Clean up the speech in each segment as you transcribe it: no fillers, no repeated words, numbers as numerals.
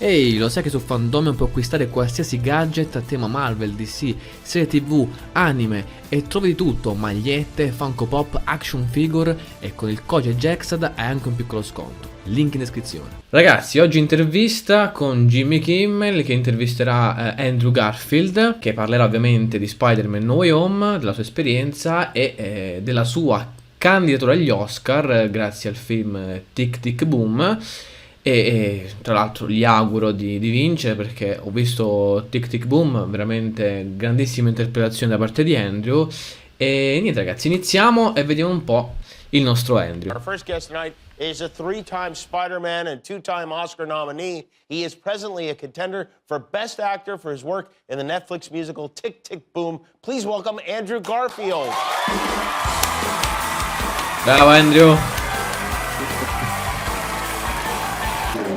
Ehi, lo sai che su Fandomion puoi acquistare qualsiasi gadget a tema Marvel, DC, serie TV, anime e trovi di tutto, magliette, Funko Pop, action figure e con il codice JAXAD hai anche un piccolo sconto. Link in descrizione. Ragazzi, oggi intervista con Jimmy Kimmel che intervisterà Andrew Garfield, che parlerà ovviamente di Spider-Man No Way Home, della sua esperienza e della sua candidatura agli Oscar grazie al film Tic Tic Boom. E tra l'altro gli auguro di vincere, perché ho visto Tic Tic Boom, veramente grandissima interpretazione da parte di Andrew. E niente ragazzi, iniziamo e vediamo un po' il nostro Andrew. Our first guest tonight is a three-time Spider-Man and two-time Oscar nominee. He is presently a contender for Best Actor for his work in the Netflix musical Tic Tic Boom. Please welcome Andrew Garfield. Bravo Andrew.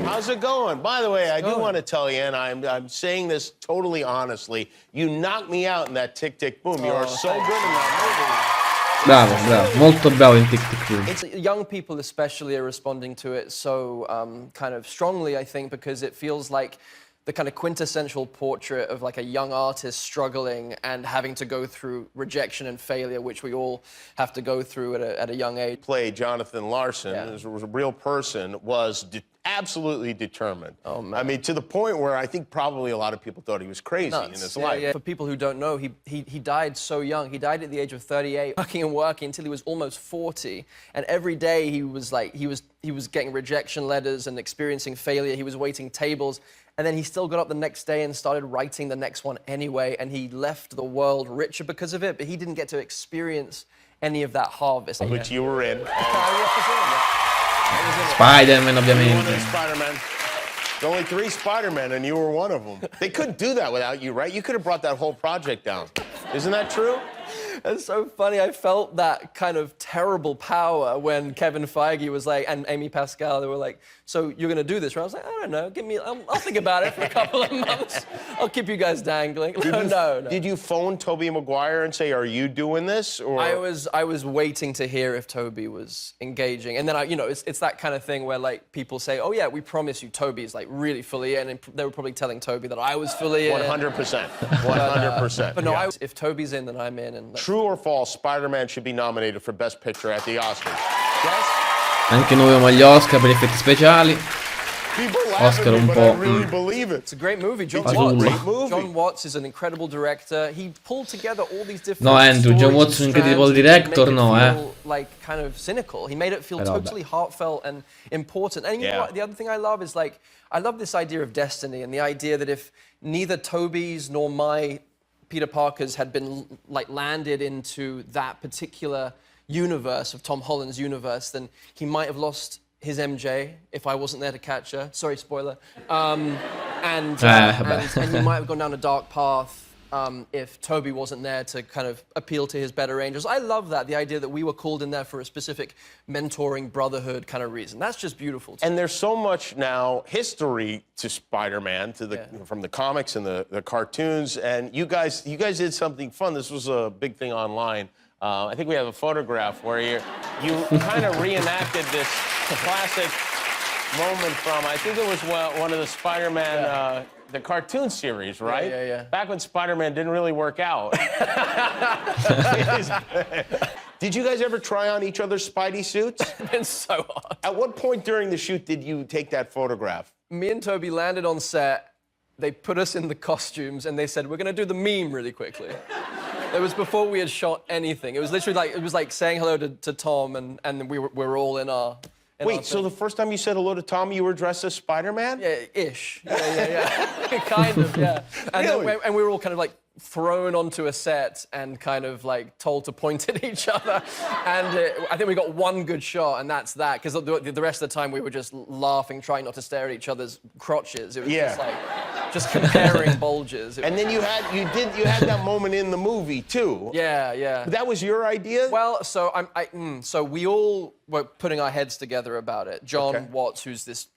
How's it going? By the way, I do want to tell you, and I'm saying this totally honestly, you knocked me out in that Tic Tic Boom. You are so good in that movie. Bravo, molto bravo in Tic Tic Boom. It's young people especially are responding to it so kind of strongly, I think, because it feels like the kind of quintessential portrait of like a young artist struggling and having to go through rejection and failure, which we all have to go through at a young age. Play Jonathan Larson, who was a real person, was absolutely determined. Oh, man. I mean, to the point where I think probably a lot of people thought he was crazy in his life. Yeah. For people who don't know, he died so young. He died at the age of 38, working and working until he was almost 40. And every day he was getting rejection letters and experiencing failure. He was waiting tables. And then he still got up the next day and started writing the next one anyway, and he left the world richer because of it, but he didn't get to experience any of that harvest. Which you were in. Spider-Man, ovviamente. Spider-Man. There's only 3 Spider-Men, and you were one of them. They couldn't do that without you, right? You could have brought that whole project down. Isn't that true? It's so funny. I felt that kind of terrible power when Kevin Feige was like, and Amy Pascal, they were like, so you're going to do this, right? I was like, I don't know. I'll think about it for a couple of months. I'll keep you guys dangling. No. Did you phone Tobey Maguire and say, are you doing this? Or? I was waiting to hear if Tobey was engaging. And then, it's that kind of thing where, like, people say, oh, yeah, we promise you Tobey's, like, really fully in. And they were probably telling Tobey that I was fully in. 100%. 100%. But no, if Tobey's in, then I'm in. And True or false, Spider-Man should be nominated for Best Picture at the Oscars? Yes? Anche noi abbiamo gli Oscar per gli effetti speciali. Oscar un po'. It's a great movie. John Watts is an incredible director. He pulled together all these different. No, Andrew, John Watts is an incredible director, no, like kind of cynical. He made it feel totally heartfelt and important. And you know what? The other thing I love is like I love this idea of destiny and the idea that if neither Tobey's nor my Peter Parker's had been like landed into that particular universe of Tom Holland's universe, then he might have lost his MJ if I wasn't there to catch her. Sorry, spoiler. And he might have gone down a dark path if Tobey wasn't there to kind of appeal to his better angels. I love that, the idea that we were called in there for a specific mentoring brotherhood kind of reason. That's just beautiful. And there's so much now history to Spider-Man, from the comics and the cartoons. And you guys did something fun. This was a big thing online. I think we have a photograph where you kind of reenacted this classic moment from, I think it was one of the Spider-Man, the cartoon series, right? Yeah. Back when Spider-Man didn't really work out. Did you guys ever try on each other's Spidey suits? It's been so hard. At what point during the shoot did you take that photograph? Me and Tobey landed on set. They put us in the costumes and they said, we're going to do the meme really quickly. It was before we had shot anything. It was literally like saying hello to Tom and we were all in our... Wait, so the first time you said hello to Tom, you were dressed as Spider-Man? Yeah, ish. Yeah. Kind of, yeah. And, really? And we were all kind of like thrown onto a set and kind of like told to point at each other. And I think we got one good shot, and that's that. Because the rest of the time we were just laughing, trying not to stare at each other's crotches. It was just like just comparing bulges. And then you had that moment in the movie too. Yeah. That was your idea? Well, so so we all we're putting our heads together about it. John Okay. Watts, who's this,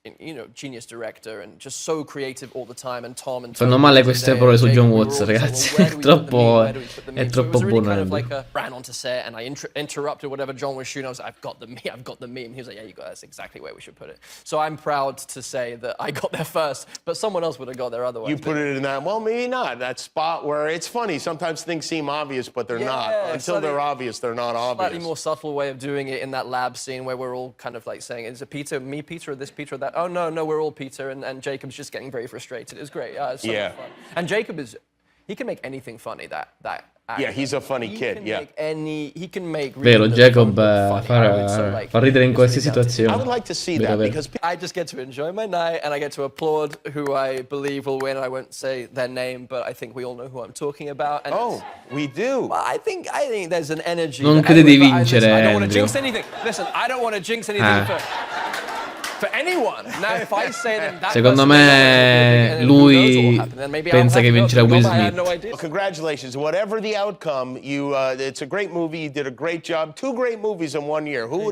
genius director and just so creative all the time, and Tom and Fanno Toby male and queste Jay parole and su Jacob, John we were Watts, all just like, ragazzi. well, where do we put the meat? Troppo- Where do we put the meat? è So it was troppo really buono, kind of Andrew. like ran onto set and I interrupted whatever John was shooting. I was like, I've got the meat. And he was like, yeah, you got that's exactly where we should put it. So I'm proud to say that I got there first, but someone else would have got there otherwise. You put it in that, well, maybe not, that spot where it's funny. Sometimes things seem obvious, but they're not. Until they're obvious, they're not obvious. Slightly more subtle way of doing it in that lab scene where we're all kind of like saying, is it Peter, me Peter, or this Peter, or that? Oh, no, we're all Peter. And Jacob's just getting very frustrated. It was great. It's so much fun. And Jacob he can make anything funny, that actor. Yeah, he's a funny kid, yeah. He can make Vero, really Jacob funny. fa ridere in qualsiasi I situazione. would like to see Vero, that vero. because I just get to enjoy my night and I get to applaud who I believe will win. I won't say their name, but I think we all know who I'm talking about. And we do. well, I think there's an energy. Non that credi di everyone- vincere, I don't want to Andrew. jinx anything. Listen, I don't want to jinx anything for anyone. Now, if I say that Secondo person me and who knows what will lui happen, then maybe pensa I'll che have to vincerà go, Will but I had Smith. no idea. Well, congratulations. Whatever the outcome, it's a great movie. You did a great job. 2 great movies in 1 year. Who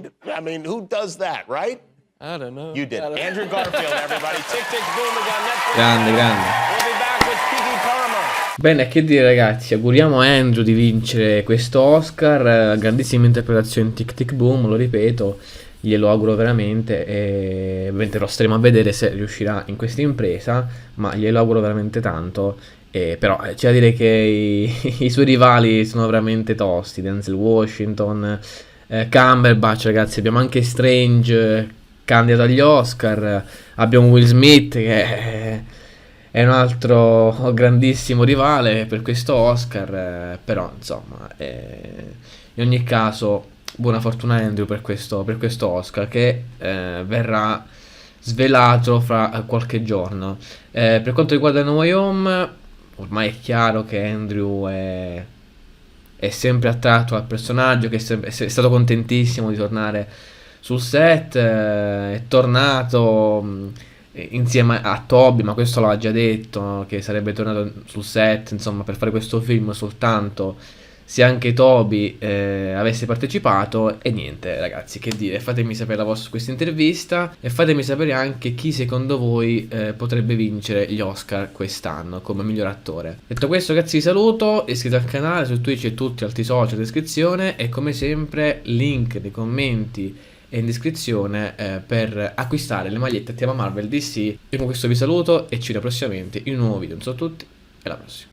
does that, right? I don't know. You did. Andrew Garfield, everybody. Tick, tick, boom is on Netflix. Grande, grande. We'll be back with Kiki Palmer. Bene, che dire ragazzi, auguriamo a Andrew di vincere questo Oscar, grandissima interpretazione in Tic Tic Boom, lo ripeto, glielo auguro veramente e ovviamente lo staremo a vedere se riuscirà in questa impresa, ma glielo auguro veramente tanto. Però c'è da dire che i suoi rivali sono veramente tosti, Denzel Washington, Cumberbatch, ragazzi, abbiamo anche Strange candidato agli Oscar, abbiamo Will Smith che è un altro grandissimo rivale per questo Oscar, però insomma in ogni caso buona fortuna a Andrew per questo Oscar che verrà svelato fra qualche giorno. Per quanto riguarda No Way Home, ormai è chiaro che Andrew è sempre attratto al personaggio, che è stato contentissimo di tornare sul set, è tornato insieme a Toby, ma questo l'ha già detto, che sarebbe tornato sul set, insomma, per fare questo film soltanto se anche Toby avesse partecipato. E niente ragazzi, che dire, fatemi sapere la vostra su questa intervista e fatemi sapere anche chi secondo voi potrebbe vincere gli Oscar quest'anno come miglior attore. Detto questo ragazzi vi saluto, iscrivetevi al canale su Twitch e tutti altri social in descrizione e come sempre link nei commenti e in descrizione per acquistare le magliette a tema Marvel DC. E con questo vi saluto e ci vediamo prossimamente in un nuovo video. Non so tutti e alla prossima.